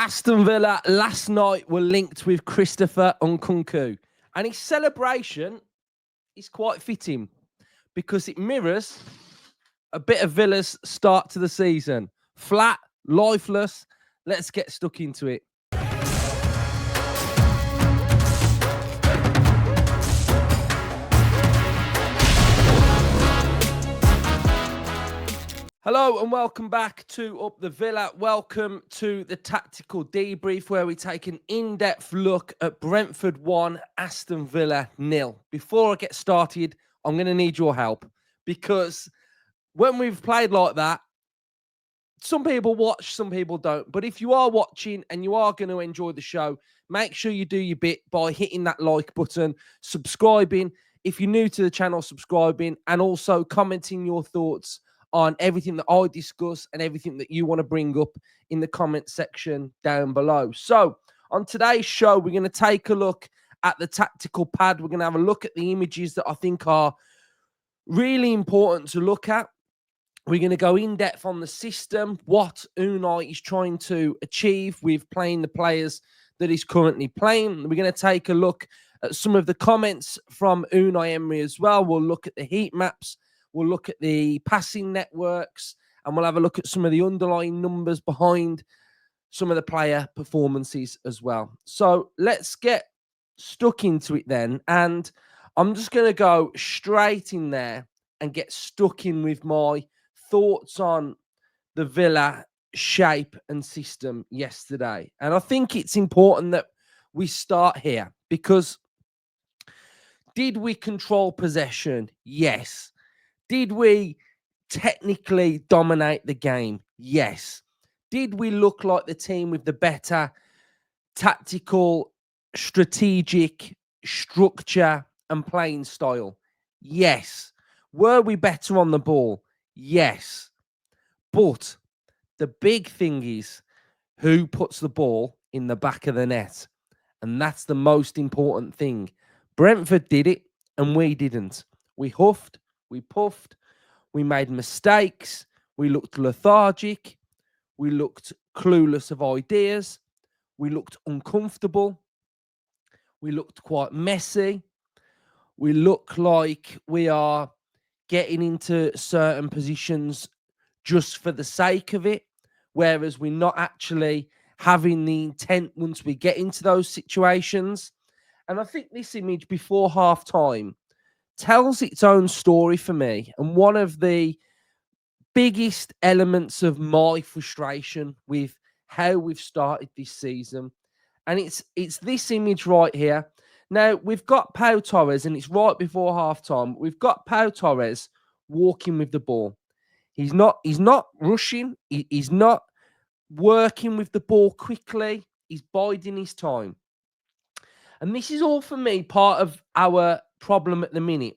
Aston Villa last night were linked with Christopher Nkunku, and his celebration is quite fitting because it mirrors a bit of Villa's start to the season. Flat, lifeless. Let's get stuck into it. Hello and welcome back to Up the Villa. Welcome to the Tactical Debrief, where we take an in-depth look at Brentford 1, Aston Villa 0. Before I get started, I'm going to need your help, because when we've played like that, some people watch, some people don't. But if you are watching and you are going to enjoy the show, make sure you do your bit by hitting that like button, subscribing. If you're new to the channel, subscribing, and also commenting your thoughts on everything that I discuss and everything that you want to bring up in the comment section down below. So on today's show, we're going to take a look at the tactical pad. We're going to have a look at the images that I think are really important to look at. We're going to go in depth on the system, what Unai is trying to achieve with playing the players that he's currently playing. We're going to take a look at some of the comments from Unai Emery as well. We'll look at the heat maps. We'll look at the passing networks, and we'll have a look at some of the underlying numbers behind some of the player performances as well. So let's get stuck into it then. And I'm just going to go straight in there and get stuck in with my thoughts on the Villa shape and system yesterday. And I think it's important that we start here, because did we control possession? Yes. Did we technically dominate the game? Yes. Did we look like the team with the better tactical, strategic structure and playing style? Yes. Were we better on the ball? Yes. But the big thing is who puts the ball in the back of the net. And that's the most important thing. Brentford did it and we didn't. We huffed. We puffed, we made mistakes, we looked lethargic, we looked clueless of ideas, we looked uncomfortable, we looked quite messy, we look like we are getting into certain positions just for the sake of it, whereas we're not actually having the intent once we get into those situations. And I think this image before half-time tells its own story for me, and one of the biggest elements of my frustration with how we've started this season. And it's this image right here. Now, we've got Pau Torres, and it's right before halftime. We've got Pau Torres walking with the ball. He's not rushing. He's not working with the ball quickly. He's biding his time. And this is all, for me, part of our problem at the minute,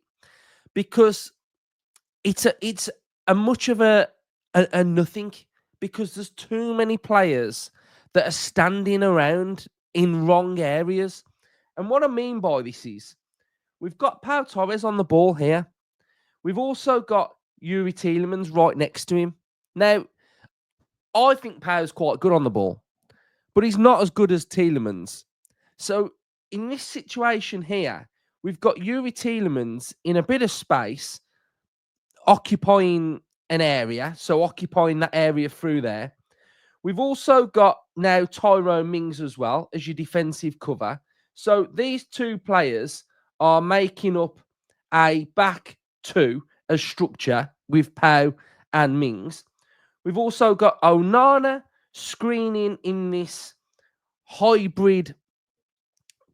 because it's a much of a nothing, because there's too many players that are standing around in wrong areas. And what I mean by this is we've got Pau Torres on the ball here. We've also got Youri Tielemans right next to him. Now, I think Pau's quite good on the ball, but he's not as good as Tielemans. So in this situation here, we've got Youri Tielemans in a bit of space, occupying an area, so occupying that area through there. We've also got now Tyrone Mings as well as your defensive cover. So these two players are making up a back two as structure with Pau and Mings. We've also got Onana screening in this hybrid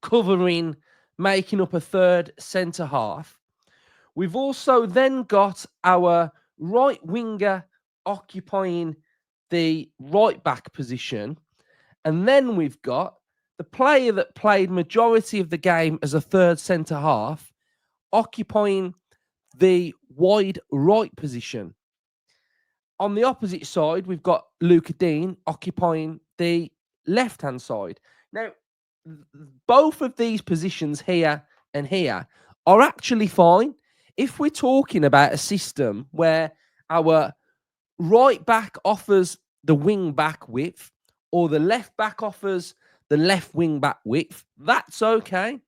covering, making up a third centre half. We've also then got our right winger occupying the right back position. And then we've got the player that played majority of the game as a third centre half occupying the wide right position. On the opposite side, we've got Luca Dean occupying the left-hand side. Now, both of these positions here and here are actually fine. If we're talking about a system where our right back offers the wing back width, or the left back offers the left wing back width, that's okay.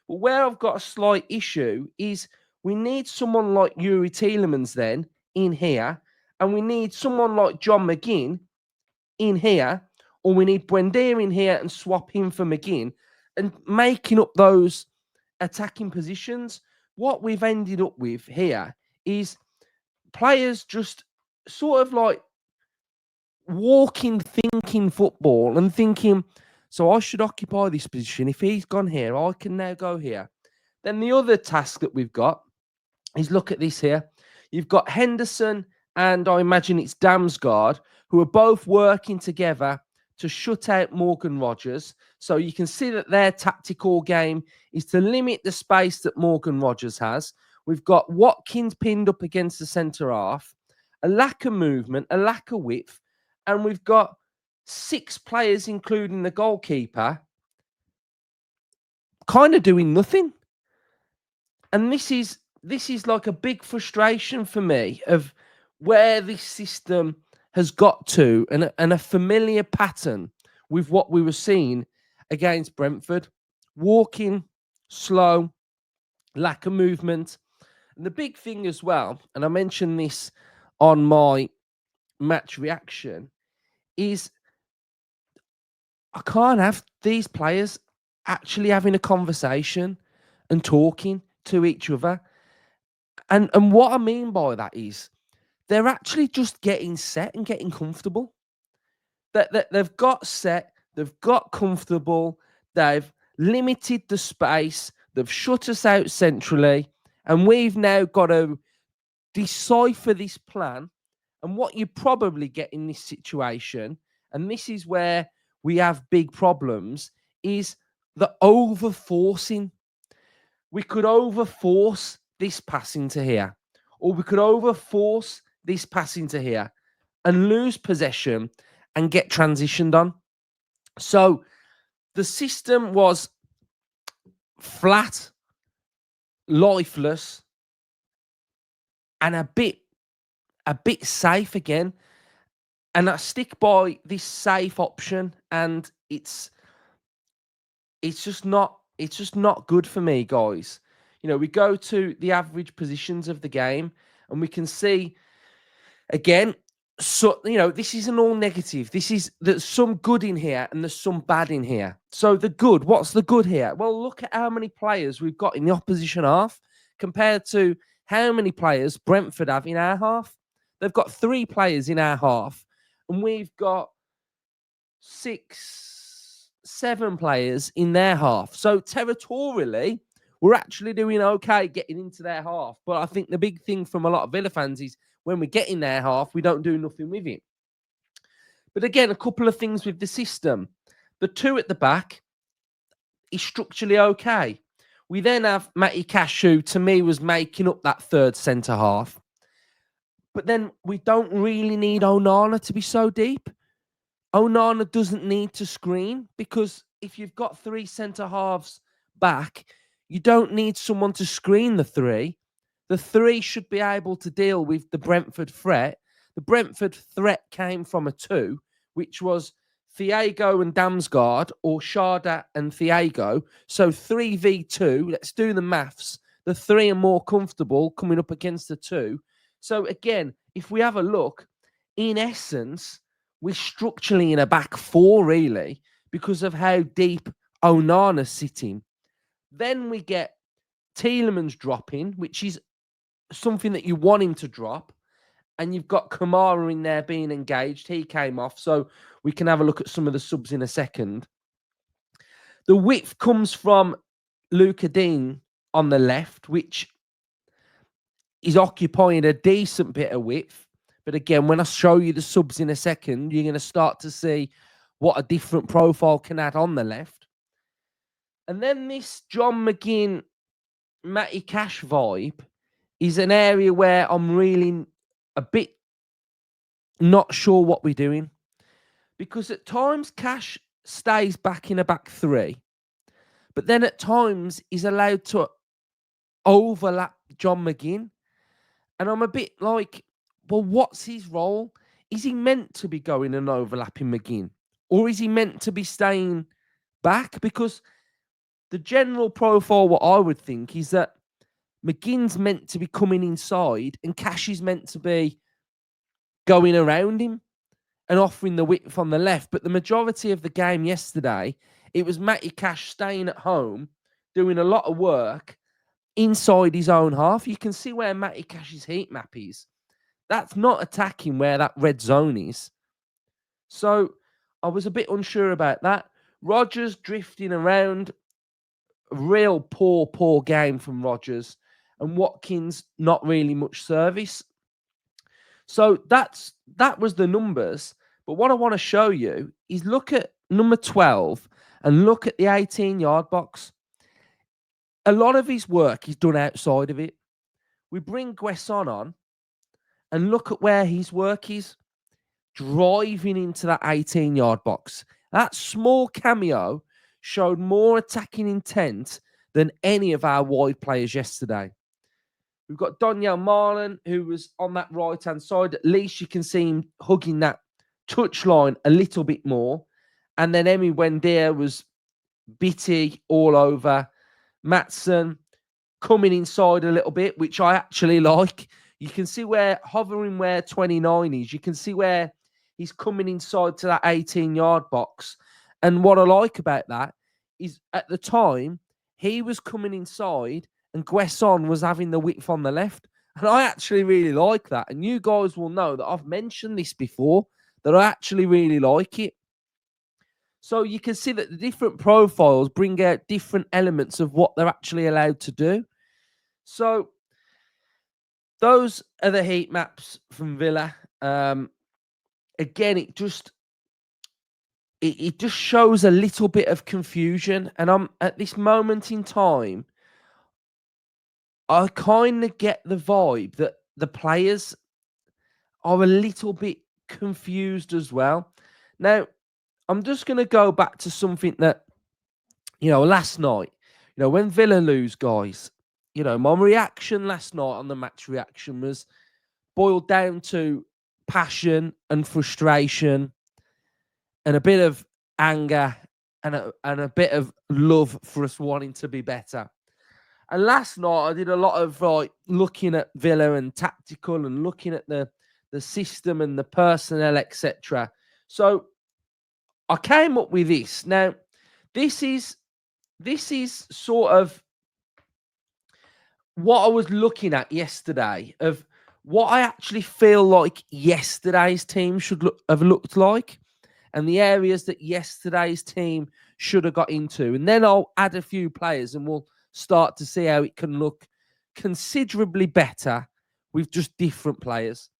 But where I've got a slight issue is we need someone like Yuri Tielemans then in here, and we need someone like John McGinn in here, or we need Buendia in here and swap him for McGinn and making up those attacking positions. What we've ended up with here is players just sort of like walking, thinking football and thinking, so I should occupy this position. If he's gone here, I can now go here. Then the other task that we've got is look at this here. You've got Henderson and I imagine it's Damsgaard, who are both working together to shut out Morgan Rogers. So you can see that their tactical game is to limit the space that Morgan Rogers has. We've got Watkins pinned up against the centre half, a lack of movement, a lack of width, and we've got 6 players, including the goalkeeper, kind of doing nothing. And this is like a big frustration for me of where this system has got to, and a familiar pattern with what we were seeing against Brentford. Walking, slow, lack of movement. And the big thing as well, and I mentioned this on my match reaction, is I can't have these players actually having a conversation and talking to each other. And what I mean by that is they're actually just getting set and getting comfortable. That they've got set, they've got comfortable, they've limited the space, they've shut us out centrally, and we've now got to decipher this plan. And what you probably get in this situation, and this is where we have big problems, is the overforcing. We could overforce this pass into here, or we could overforce this pass into here and lose possession and get transitioned on. So the system was flat, lifeless, and a bit safe again. And I stick by this safe option, and it's just not good for me, guys. You know, we go to the average positions of the game and we can see again, so you know, this isn't all negative. There's some good in here and there's some bad in here. So the good, what's the good here? Well, look at how many players we've got in the opposition half compared to how many players Brentford have in our half. They've got 3 players in our half, and we've got 6, 7 players in their half. So territorially, we're actually doing okay getting into their half. But I think the big thing from a lot of Villa fans is when we get in their half, we don't do nothing with it. But again, a couple of things with the system. The 2 at the back is structurally okay. We then have Matty Cash, who to me was making up that third centre half. But then we don't really need Onana to be so deep. Onana doesn't need to screen, because if you've got 3 centre halves back, you don't need someone to screen the 3. The 3 should be able to deal with the Brentford threat. The Brentford threat came from a 2, which was Thiago and Damsgaard, or Sharda and Thiago. So 3v2, let's do the maths. The 3 are more comfortable coming up against the 2. So again, if we have a look, in essence, we're structurally in a back 4, really, because of how deep Onana's sitting. Then we get Tielemans dropping, which is something that you want him to drop. And you've got Kamara in there being engaged. He came off. So we can have a look at some of the subs in a second. The width comes from Luca Dean on the left, which is occupying a decent bit of width. But again, when I show you the subs in a second, you're going to start to see what a different profile can add on the left. And then this John McGinn, Matty Cash vibe is an area where I'm really a bit not sure what we're doing. Because at times Cash stays back in a back 3. But then at times he's allowed to overlap John McGinn. And I'm a bit like, well, what's his role? Is he meant to be going and overlapping McGinn? Or is he meant to be staying back? Because the general profile, what I would think, is that McGinn's meant to be coming inside and Cash is meant to be going around him and offering the width on the left. But the majority of the game yesterday, it was Matty Cash staying at home, doing a lot of work inside his own half. You can see where Matty Cash's heat map is. That's not attacking where that red zone is. So I was a bit unsure about that. Rodgers drifting around. Real poor game from Rodgers. And Watkins, not really much service. So that was the numbers. But what I want to show you is look at number 12 and look at the 18-yard box. A lot of his work is done outside of it. We bring Guesson on and look at where his work is. Driving into that 18-yard box. That small cameo showed more attacking intent than any of our wide players yesterday. We've got Daniel Marlon, who was on that right-hand side. At least you can see him hugging that touchline a little bit more. And then Emi Wendia was bitty all over. Maatson coming inside a little bit, which I actually like. You can see where hovering where 29 is. You can see where he's coming inside to that 18-yard box. And what I like about that is at the time, he was coming inside and Guesson was having the width on the left. And I actually really like that. And you guys will know that I've mentioned this before, that I actually really like it. So you can see that the different profiles bring out different elements of what they're actually allowed to do. So those are the heat maps from Villa. Again, it just shows a little bit of confusion. And I'm at this moment in time, I kind of get the vibe that the players are a little bit confused as well. Now, I'm just going to go back to something that, last night, when Villa lose, guys, my reaction last night on the match reaction was boiled down to passion and frustration and a bit of anger and a bit of love for us wanting to be better. And last night I did a lot of looking at Villa and tactical and looking at the system and the personnel, etc. So I came up with this. Now, this is sort of what I was looking at yesterday of what I actually feel like yesterday's team should have looked like and the areas that yesterday's team should have got into. And then I'll add a few players and we'll start to see how it can look considerably better with just different players.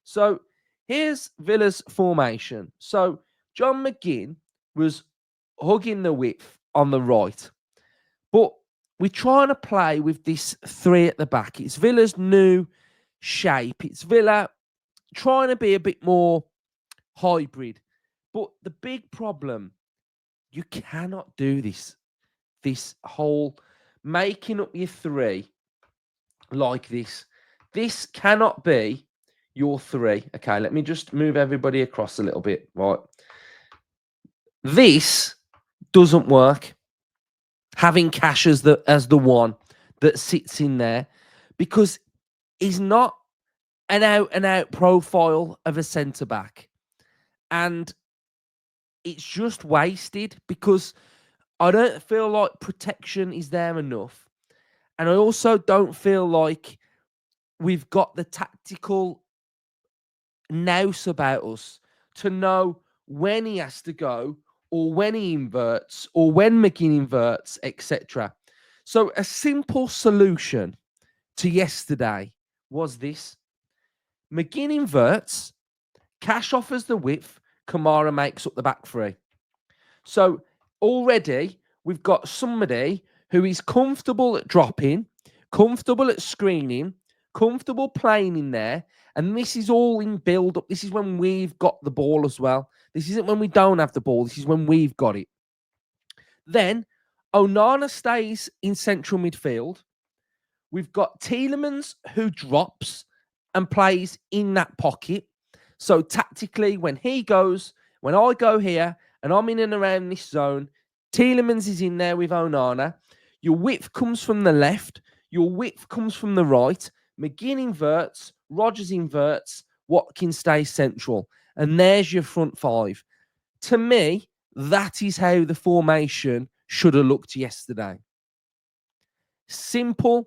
So here's Villa's formation. So John McGinn was hugging the width on the right. But we're trying to play with this three at the back. It's Villa's new shape. It's Villa trying to be a bit more hybrid. But the big problem, you cannot do this whole making up your three like this. This cannot be your three. Okay, let me just move everybody across a little bit. Right. This doesn't work. Having Cash as the one that sits in there, because he's not an out profile of a centre-back. And it's just wasted because I don't feel like protection is there enough. And I also don't feel like we've got the tactical nous about us to know when he has to go or when he inverts or when McGinn inverts, etc. So a simple solution to yesterday was this. McGinn inverts, Cash offers the width, Kamara makes up the back three. So already we've got somebody who is comfortable at dropping, comfortable at screening, comfortable playing in there. And this is all in build-up. This is when we've got the ball as well. This isn't when we don't have the ball. This is when we've got it. Then Onana stays in central midfield. We've got Tielemans who drops and plays in that pocket. So tactically, when he goes, when I go here and I'm in and around this zone. Tielemans is in there with Onana. Your width comes from the left. Your width comes from the right. McGinn inverts. Rodgers inverts. Watkins stays central. And there's your front five. To me, that is how the formation should have looked yesterday. Simple.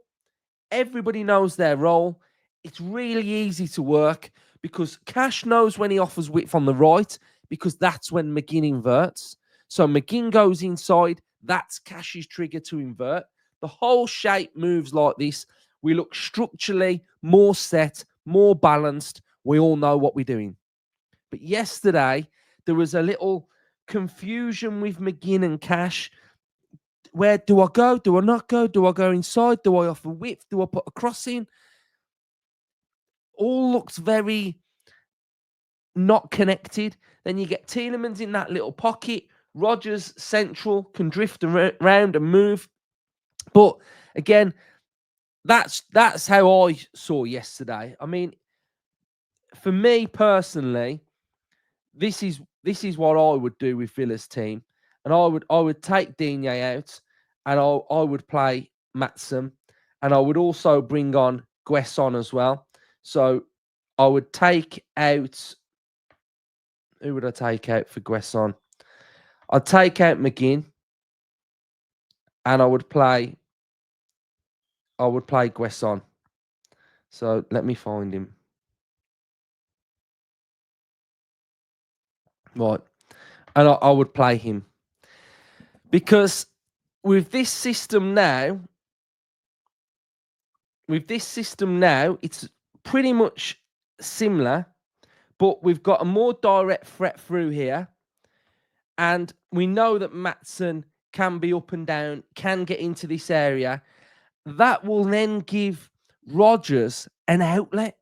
Everybody knows their role. It's really easy to work because Cash knows when he offers width on the right because that's when McGinn inverts. So McGinn goes inside. That's Cash's trigger to invert. The whole shape moves like this. We look structurally more set, more balanced. We all know what we're doing. But yesterday, there was a little confusion with McGinn and Cash. Where do I go? Do I not go? Do I go inside? Do I offer width? Do I put a cross in? All looks very not connected. Then you get Tielemans in that little pocket. Rodgers central, can drift around and move. But again, that's how I saw yesterday. I mean, for me personally, this is what I would do with Villa's team, and I would take Digne out, and I would play Maatsen, and I would also bring on Guesson as well. So I would take out. Who would I take out for Guesson? I'd take out McGinn, and I would play Guesson. So let me find him. Right. And I would play him. Because with this system now, it's pretty much similar, but we've got a more direct threat through here. And we know that Maatsen can be up and down, can get into this area. That will then give Rodgers an outlet.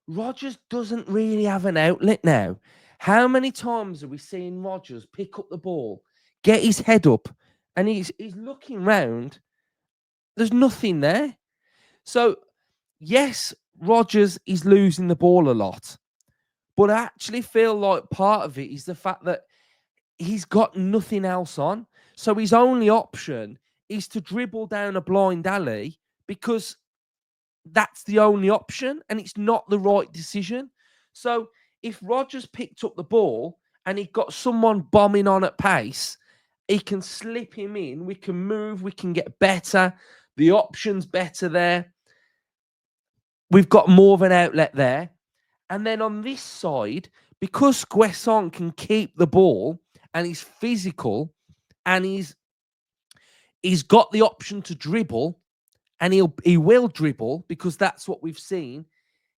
Rodgers doesn't really have an outlet now. How many times are we seeing Rodgers pick up the ball, get his head up, and he's looking round? There's nothing there. So, yes, Rodgers is losing the ball a lot. But I actually feel like part of it is the fact that he's got nothing else on. So his only option is to dribble down a blind alley because that's the only option and it's not the right decision. So if Rodgers picked up the ball and he got someone bombing on at pace, he can slip him in. We can move. We can get better. The option's better there. We've got more of an outlet there. And then on this side, because Guesson can keep the ball and he's physical and he's got the option to dribble and he will dribble because that's what we've seen.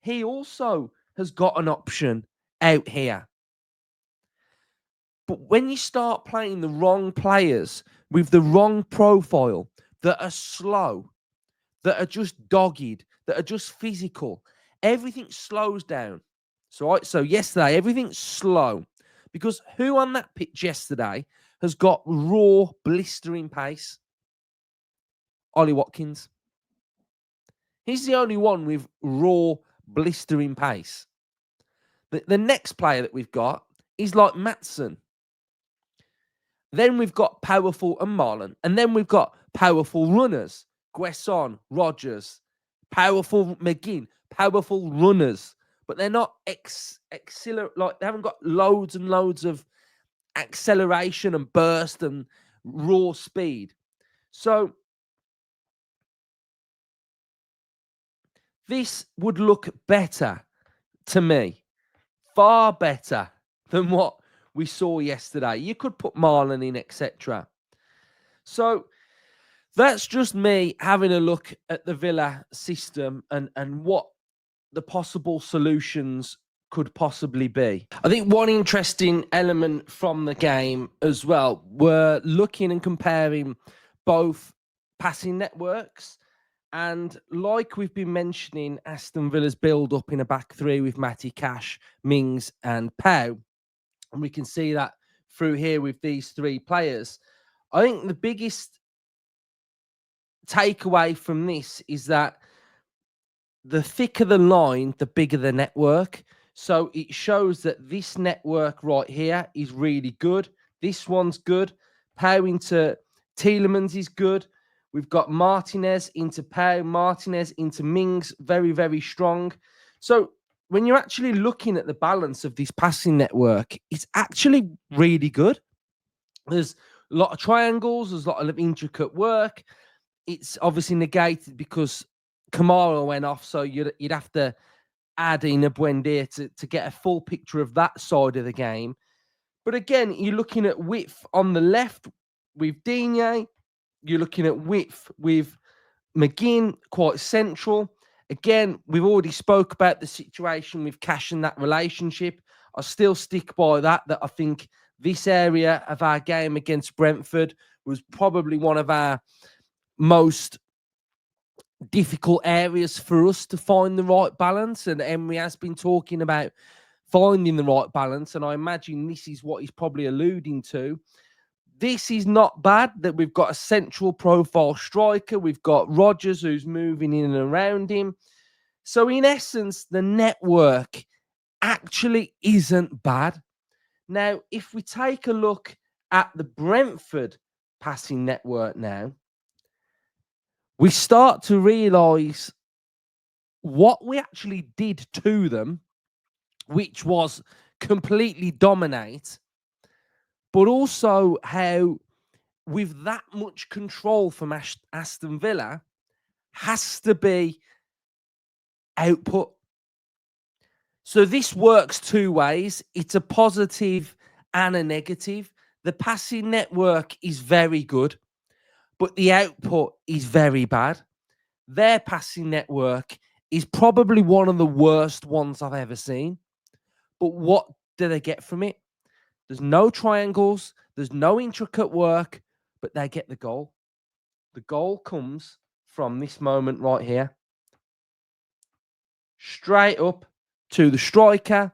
He also has got an option out here. But when you start playing the wrong players with the wrong profile that are slow, that are just dogged, that are just physical, everything slows down. So yesterday, everything's slow because who on that pitch yesterday has got raw, blistering pace? Ollie Watkins. He's the only one with raw, blistering pace. The next player that we've got is like Maatsen. Then we've got powerful and Marlon. And then we've got powerful runners. Guesson, Rodgers, powerful McGinn, powerful runners. But they're not they haven't got loads and loads of acceleration and burst and raw speed. So this would look better to me, far better than what we saw yesterday. You could put Marlon in, etc. So that's just me having a look at the Villa system and what the possible solutions could possibly be. I think one interesting element from the game as well, we're looking and comparing both passing networks. And like we've been mentioning, Aston Villa's build up in a back three with Matty, Cash, Mings and Pau. And we can see that through here with these three players. I think the biggest takeaway from this is that the thicker the line, the bigger the network. So it shows that this network right here is really good. This one's good. Pau into Tielemans is good. We've got Martinez into Pau, Martinez into Mings, very, very strong. So when you're actually looking at the balance of this passing network, it's actually really good. There's a lot of triangles, there's a lot of intricate work. It's obviously negated because Kamara went off, so you'd have to add in a Buendia to get a full picture of that side of the game. But again, you're looking at width on the left with Digne. You're looking at width with McGinn, quite central. Again, we've already spoke about the situation with Cash and that relationship. I still stick by that I think this area of our game against Brentford was probably one of our most difficult areas for us to find the right balance. And Emery has been talking about finding the right balance. And I imagine this is what he's probably alluding to. This is not bad that we've got a central profile striker. We've got Rodgers who's moving in and around him. So in essence, the network actually isn't bad. Now, if we take a look at the Brentford passing network now, we start to realise what we actually did to them, which was completely dominate, but also how with that much control from Aston Villa has to be output. So this works two ways. It's a positive and a negative. The passing network is very good, but the output is very bad. Their passing network is probably one of the worst ones I've ever seen. But what do they get from it? There's no triangles. There's no intricate work, but they get the goal. The goal comes from this moment right here. Straight up to the striker.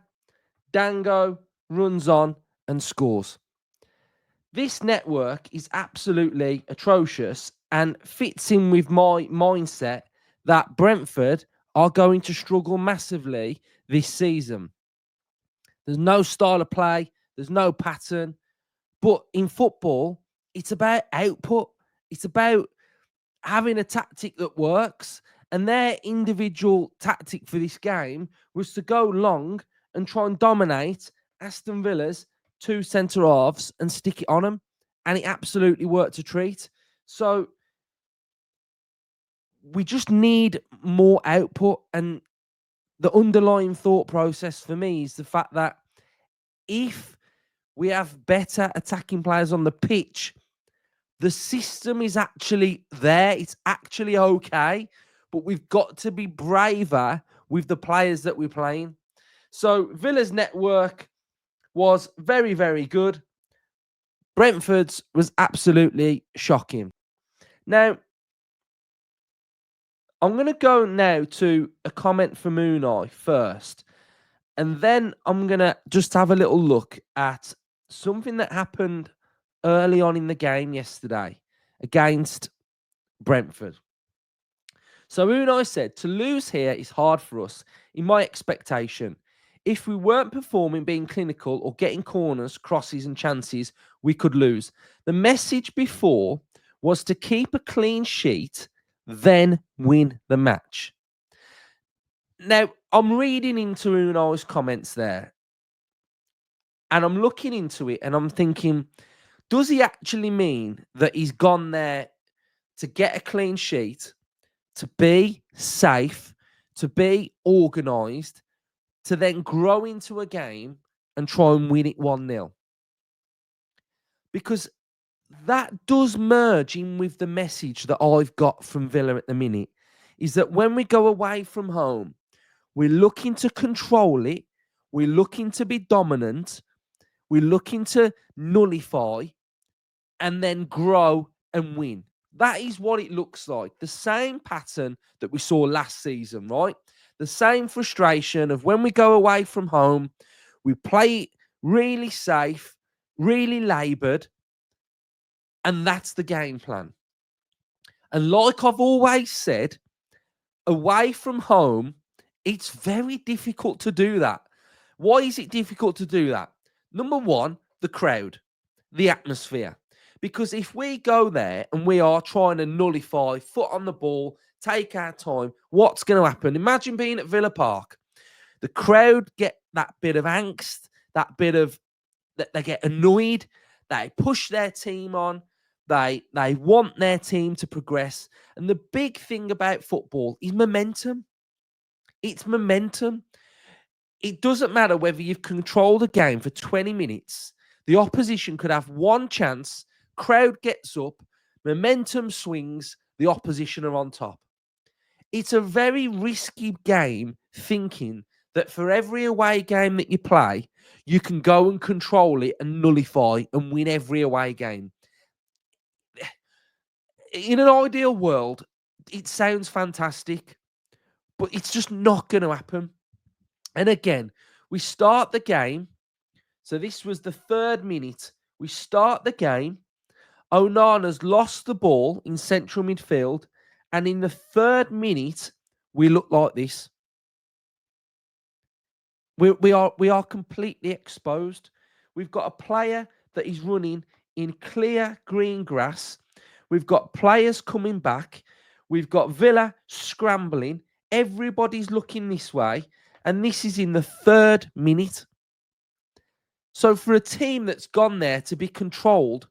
Dango runs on and scores. This network is absolutely atrocious and fits in with my mindset that Brentford are going to struggle massively this season. There's no style of play. There's no pattern. But in football, it's about output. It's about having a tactic that works. And their individual tactic for this game was to go long and try and dominate Aston Villa's two centre halves and stick it on them. And it absolutely worked a treat. So we just need more output. And the underlying thought process for me is the fact that if we have better attacking players on the pitch, the system is actually there. It's actually okay. But we've got to be braver with the players that we're playing. So Villa's network was very, very good. Brentford's was absolutely shocking. Now, I'm going to go now to a comment from Unai first. And then I'm going to just have a little look at something that happened early on in the game yesterday against Brentford. So Unai said, to lose here is hard for us, in my expectation. If we weren't performing, being clinical, or getting corners, crosses and chances, we could lose. The message before was to keep a clean sheet, then win the match. Now, I'm reading into Unai's comments there, and I'm looking into it, and I'm thinking, does he actually mean that he's gone there to get a clean sheet, to be safe, to be organised, to then grow into a game and try and win it 1-0? Because that does merge in with the message that I've got from Villa at the minute, is that when we go away from home, we're looking to control it, we're looking to be dominant, we're looking to nullify and then grow and win. That is what it looks like. The same pattern that we saw last season, right? The same frustration of when we go away from home, we play really safe, really laboured, and that's the game plan. And like I've always said, away from home, it's very difficult to do that. Why is it difficult to do that? Number one, the crowd, the atmosphere. Because if we go there and we are trying to nullify, foot on the ball, take our time, what's going to happen? Imagine being at Villa Park. The crowd get that bit of angst, that bit of that they get annoyed, they push their team on, they want their team to progress. And the big thing about football is momentum. It's momentum. It doesn't matter whether you've controlled a game for 20 minutes. The opposition could have one chance, crowd gets up, momentum swings, the opposition are on top. It's a very risky game thinking that for every away game that you play, you can go and control it and nullify and win every away game. In an ideal world, it sounds fantastic, but it's just not going to happen. And again, we start the game. So this was the 3rd minute. We start the game. Onana's lost the ball in central midfield. And in the 3rd minute, we look like this. We are completely exposed. We've got a player that is running in clear green grass. We've got players coming back. We've got Villa scrambling. Everybody's looking this way. And this is in the 3rd minute. So for a team that's gone there to be controlled,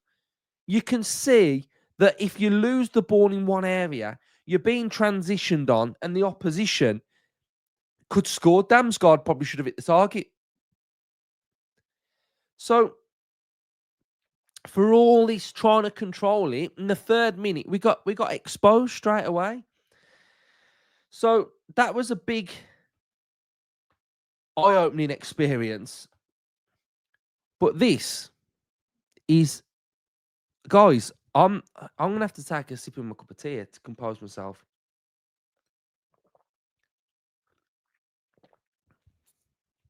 you can see that if you lose the ball in one area, you're being transitioned on and the opposition could score. Damsgaard probably should have hit the target. So for all this trying to control it, in the 3rd minute, we got exposed straight away. So that was a big eye-opening experience. But this is, guys, I'm gonna have to take a sip of my cup of tea to compose myself.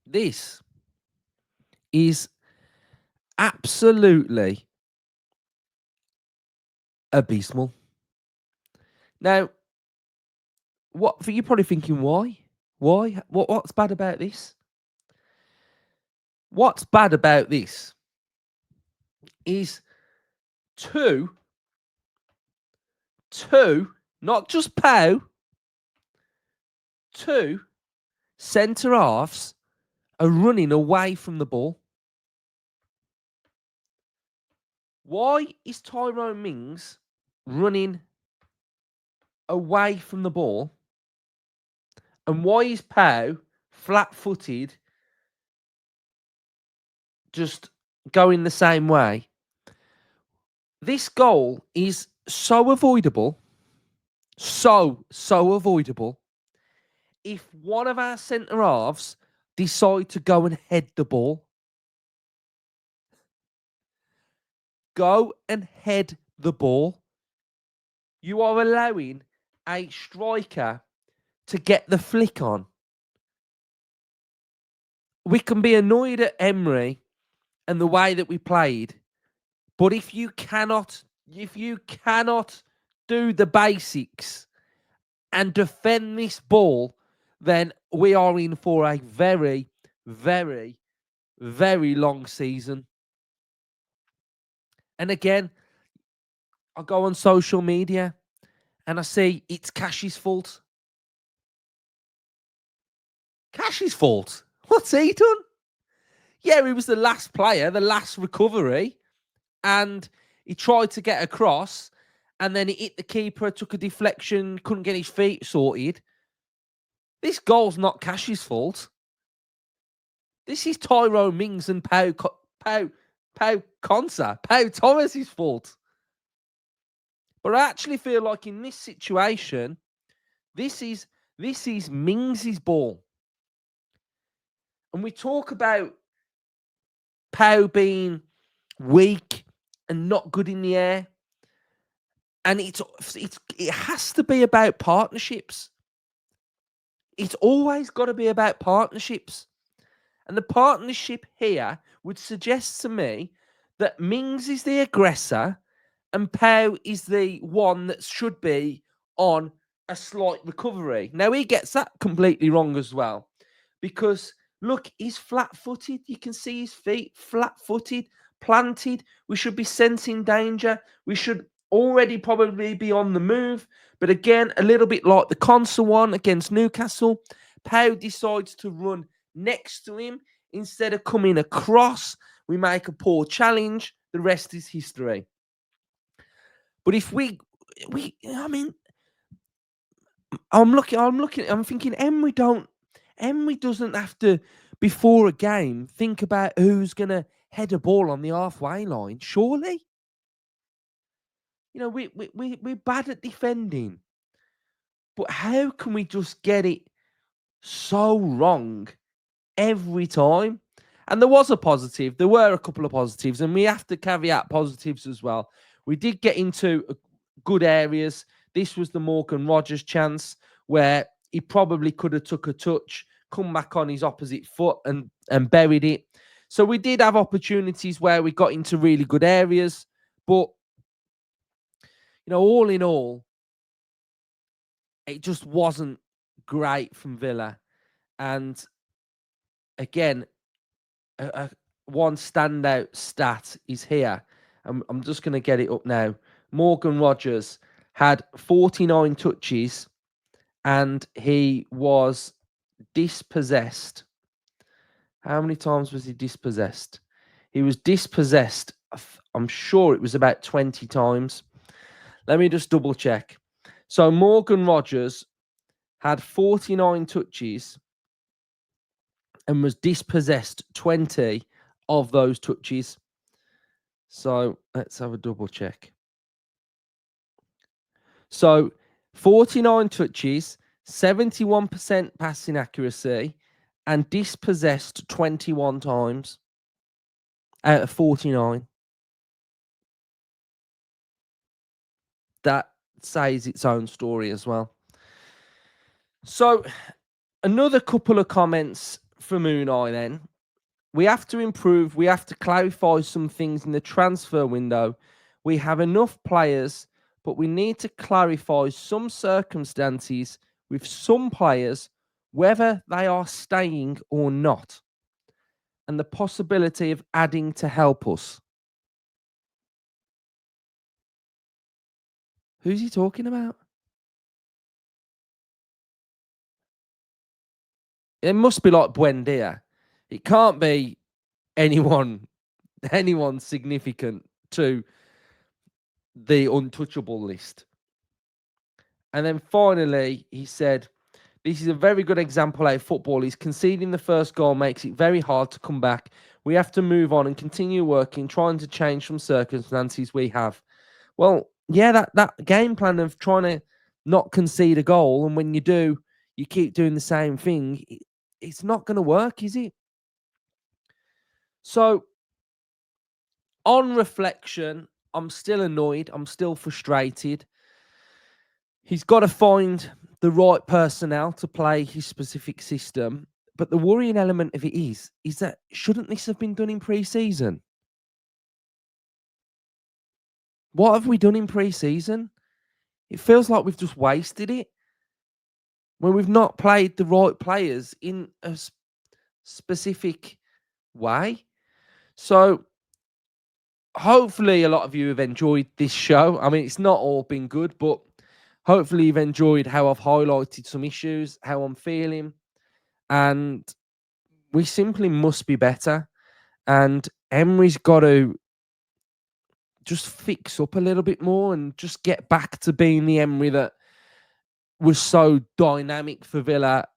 This is absolutely abysmal. Now, what for you probably thinking, why? Why? What's bad about this? What's bad about this is two, not just Pau, 2 centre halves are running away from the ball. Why is Tyrone Mings running away from the ball? And why is Pau flat-footed just going the same way? This goal is so avoidable, so avoidable. If one of our centre halves decide to go and head the ball, go and head the ball. You are allowing a striker to get the flick on. We can be annoyed at Emery and the way that we played, but if you cannot do the basics and defend this ball, then we are in for a very, very, very long season. And again, I go on social media and I see it's Cash's fault. Cash's fault? What's he done? Yeah, he was the last player, the last recovery, and he tried to get across, and then he hit the keeper, took a deflection, couldn't get his feet sorted. This goal's not Cash's fault. This is Tyrone Mings and Pau Thomas's fault. But I actually feel like in this situation, this is Mings' ball. And we talk about Pau being weak and not good in the air. And it has to be about partnerships. It's always got to be about partnerships. And the partnership here would suggest to me that Mings is the aggressor and Pau is the one that should be on a slight recovery. Now, he gets that completely wrong as well, because Look, he's flat-footed. You can see his feet, flat-footed, planted. We should be sensing danger. We should already probably be on the move. But again, a little bit like the Consa one against Newcastle, Pau decides to run next to him instead of coming across. We make a poor challenge. The rest is history. But if I mean, I'm thinking Emery doesn't have to, before a game, think about who's going to head a ball on the halfway line, surely? We're bad at defending, but how can we just get it so wrong every time? And there was a positive. There were a couple of positives, and we have to caveat positives as well. We did get into good areas. This was the Morgan Rogers chance where he probably could have took a touch, come back on his opposite foot and buried it. So we did have opportunities where we got into really good areas. But, all in all, it just wasn't great from Villa. And again, one standout stat is here. I'm just going to get it up now. Morgan Rogers had 49 touches and he was dispossessed. How many times was he dispossessed? He was dispossessed, I'm sure it was about 20 times. Let me just double check. So Morgan Rogers had 49 touches and was dispossessed 20 of those touches. So let's have a double check. So 49 touches, 71% passing accuracy, and dispossessed 21 times out of 49. That says its own story as well. So another couple of comments from Unai then. We have to improve. We have to clarify some things in the transfer window. We have enough players, but we need to clarify some circumstances with some players, whether they are staying or not, and the possibility of adding to help us. Who's he talking about? It must be like Buendia. It can't be anyone significant to the untouchable list. And then finally, he said, this is a very good example how football is. Conceding the first goal makes it very hard to come back. We have to move on and continue working, trying to change some circumstances we have. Well, yeah, that game plan of trying to not concede a goal, and when you do, you keep doing the same thing, it's not going to work, is it? So, on reflection, I'm still annoyed. I'm still frustrated. He's got to find the right personnel to play his specific system. But the worrying element of it is that shouldn't this have been done in pre-season? What have we done in pre-season? It feels like we've just wasted it when we've not played the right players in a specific way. So hopefully a lot of you have enjoyed this show. I mean, it's not all been good, but hopefully you've enjoyed how I've highlighted some issues, how I'm feeling. And we simply must be better. And Emery's got to just fix up a little bit more and just get back to being the Emery that was so dynamic for Villa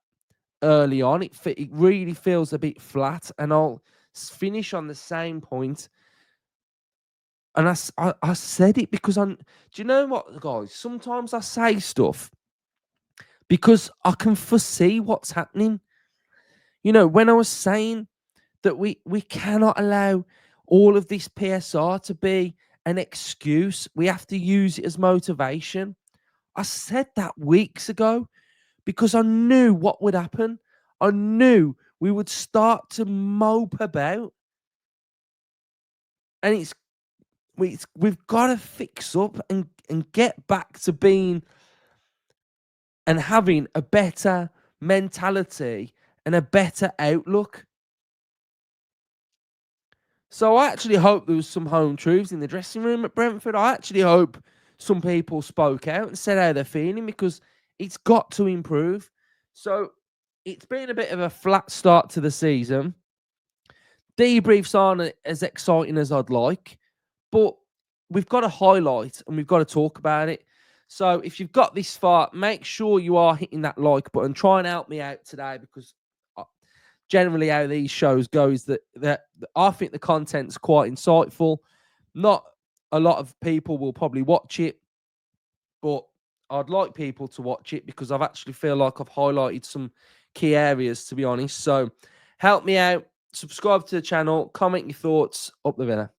early on. It really feels a bit flat. And I'll finish on the same point. And I said it because do you know what, guys? Sometimes I say stuff because I can foresee what's happening. When I was saying that we cannot allow all of this PSR to be an excuse, we have to use it as motivation. I said that weeks ago because I knew what would happen. I knew we would start to mope about. And we've got to fix up and get back to being and having a better mentality and a better outlook. So I actually hope there was some home truths in the dressing room at Brentford. I actually hope some people spoke out and said how they're feeling, because it's got to improve. So it's been a bit of a flat start to the season. Debriefs aren't as exciting as I'd like, but we've got to highlight and we've got to talk about it. So if you've got this far, make sure you are hitting that like button. Try and help me out today, because generally how these shows go is that I think the content's quite insightful. Not a lot of people will probably watch it, but I'd like people to watch it because I've actually feel like I've highlighted some key areas, to be honest. So help me out, subscribe to the channel, comment your thoughts. Up the Villa.